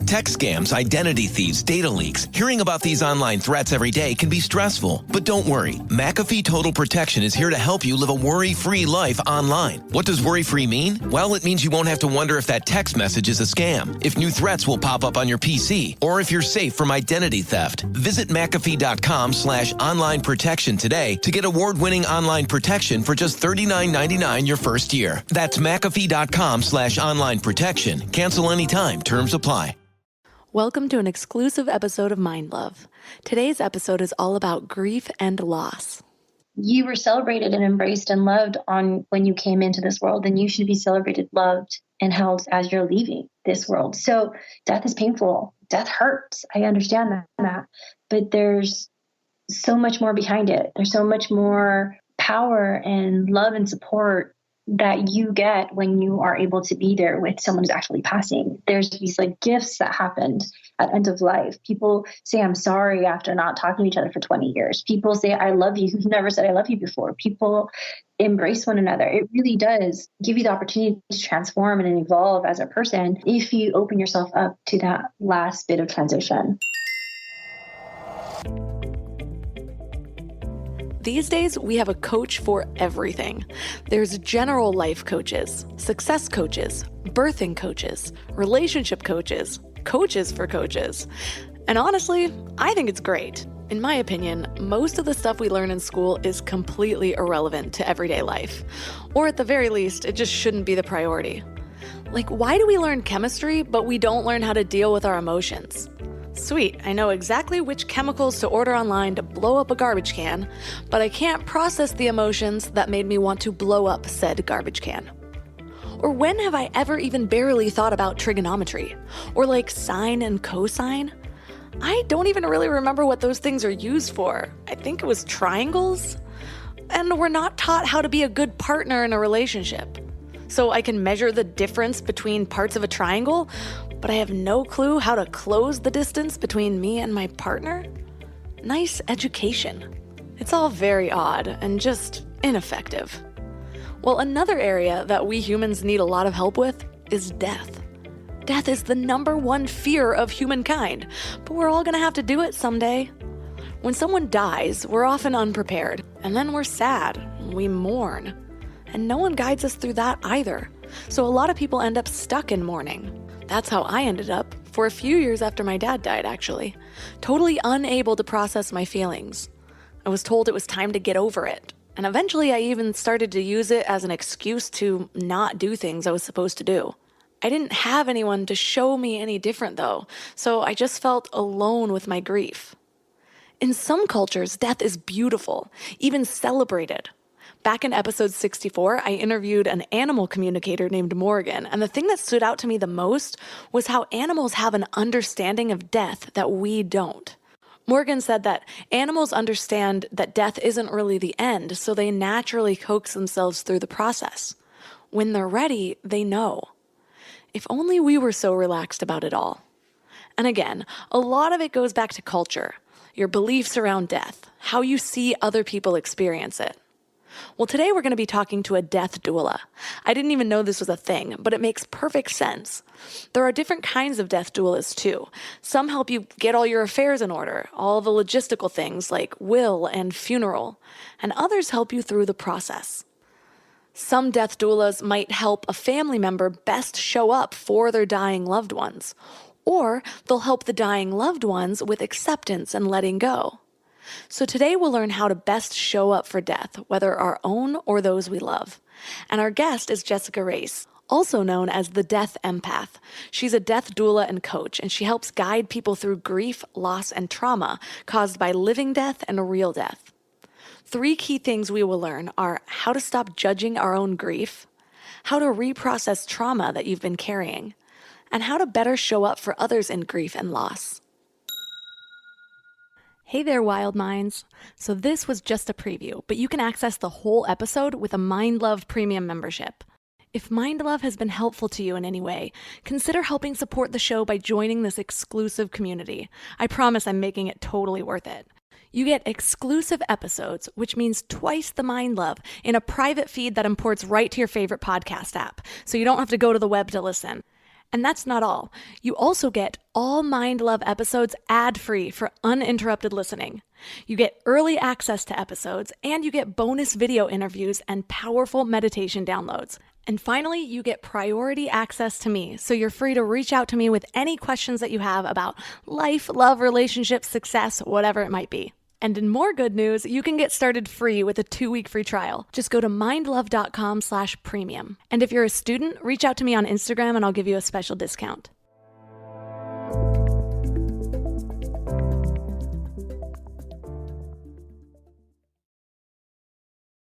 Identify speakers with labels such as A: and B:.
A: Text scams, identity thieves, data leaks. Hearing about these online threats every day can be stressful. But don't worry. McAfee Total Protection is here to help you live a worry-free life online. What does worry-free mean? Well, it means you won't have to wonder if that text message is a scam, if new threats will pop up on your PC, or if you're safe from identity theft. Visit McAfee.com/online protection today to get award-winning online protection for just $39.99 your first year. That's McAfee.com/online protection. Cancel anytime. Terms apply.
B: Welcome to an exclusive episode of Mind Love. Today's episode is all about grief and loss.
C: You were celebrated and embraced and loved when you came into this world, and you should be celebrated, loved, and held as you're leaving this world. So death is painful. Death hurts. I understand that. But there's so much more behind it. There's so much more power and love and support that you get when you are able to be there with someone who's actually passing. There's these gifts that happened at end of life. People say, I'm sorry after not talking to each other for 20 years. People say, I love you, who've never said I love you before. People embrace one another. It really does give you the opportunity to transform and evolve as a person if you open yourself up to that last bit of transition.
B: These days, we have a coach for everything. There's general life coaches, success coaches, birthing coaches, relationship coaches, coaches for coaches. And honestly, I think it's great. In my opinion, most of the stuff we learn in school is completely irrelevant to everyday life. Or at the very least, it just shouldn't be the priority. Why do we learn chemistry, but we don't learn how to deal with our emotions? Sweet, I know exactly which chemicals to order online to blow up a garbage can, but I can't process the emotions that made me want to blow up said garbage can. Or when have I ever even barely thought about trigonometry? Or sine and cosine? I don't even really remember what those things are used for. I think it was triangles. And we're not taught how to be a good partner in a relationship. So I can measure the difference between parts of a triangle, but I have no clue how to close the distance between me and my partner? Nice education. It's all very odd and just ineffective. Well, another area that we humans need a lot of help with is death. Death is the #1 fear of humankind, but we're all gonna have to do it someday. When someone dies, we're often unprepared, and then we're sad, we mourn. And no one guides us through that either. So a lot of people end up stuck in mourning. That's how I ended up, for a few years after my dad died, actually. Totally unable to process my feelings. I was told it was time to get over it. And eventually I even started to use it as an excuse to not do things I was supposed to do. I didn't have anyone to show me any different though, so I just felt alone with my grief. In some cultures, death is beautiful, even celebrated. Back in episode 64, I interviewed an animal communicator named Morgan, and the thing that stood out to me the most was how animals have an understanding of death that we don't. Morgan said that animals understand that death isn't really the end, so they naturally coax themselves through the process. When they're ready, they know. If only we were so relaxed about it all. And again, a lot of it goes back to culture, your beliefs around death, how you see other people experience it. Well, today we're going to be talking to a death doula. I didn't even know this was a thing, but it makes perfect sense. There are different kinds of death doulas too. Some help you get all your affairs in order, all the logistical things like will and funeral, and others help you through the process. Some death doulas might help a family member best show up for their dying loved ones, or they'll help the dying loved ones with acceptance and letting go. So today we'll learn how to best show up for death, whether our own or those we love. And our guest is Jessica Race, also known as the Death Empath. She's a death doula and coach, and she helps guide people through grief, loss, and trauma caused by living death and real death. 3 key things we will learn are how to stop judging our own grief, how to reprocess trauma that you've been carrying, and how to better show up for others in grief and loss. Hey there, wild minds. So this was just a preview, but you can access the whole episode with a Mind Love Premium membership. If Mind Love has been helpful to you in any way, consider helping support the show by joining this exclusive community. I promise I'm making it totally worth it. You get exclusive episodes, which means twice the Mind Love, in a private feed that imports right to your favorite podcast app, so you don't have to go to the web to listen. And that's not all. You also get all Mind Love episodes ad-free for uninterrupted listening. You get early access to episodes, and you get bonus video interviews and powerful meditation downloads. And finally, you get priority access to me, so you're free to reach out to me with any questions that you have about life, love, relationships, success, whatever it might be. And in more good news, you can get started free with a 2-week free trial. Just go to mindlove.com/premium. And if you're a student, reach out to me on Instagram and I'll give you a special discount.